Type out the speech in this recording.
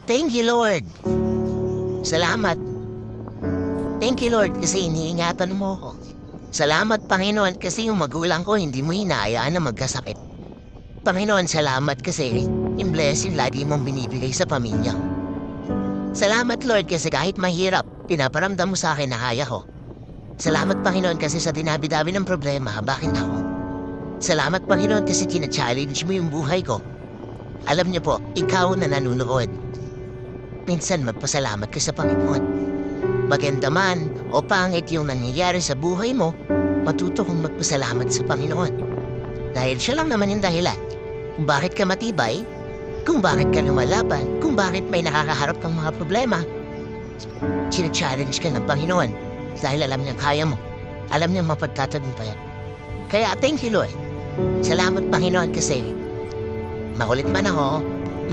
Thank you, Lord. Salamat. Thank you, Lord, kasi iniingatan mo ko. Salamat, Panginoon, kasi yung magulang ko hindi mo hinahayaan na magkasakit. Panginoon, salamat kasi yung blessing lagi mong binibigay sa pamilya ko. Salamat, Lord, kasi kahit mahirap, pinaparamdam mo sa akin na kaya ko. Salamat, Panginoon, kasi sa dinabi-dabi ng problema, bakit ako? Salamat, Panginoon, kasi tina-challenge mo yung buhay ko. Alam niyo po, ikaw na nanonood. Minsan magpasalamat ka sa Panginoon. Maganda man o pangit yung nangyayari sa buhay mo, matuto kong magpasalamat sa Panginoon. Dahil siya lang naman yung dahilan kung bakit ka matibay, kung bakit ka lumalaban, kung bakit may nakakaharap kang mga problema. Challenge ka ng Panginoon dahil alam niya kaya mo. Alam niya mapagtatagumpayan. Kaya thank you, Lord. Salamat, Panginoon, kasi makulit man ako,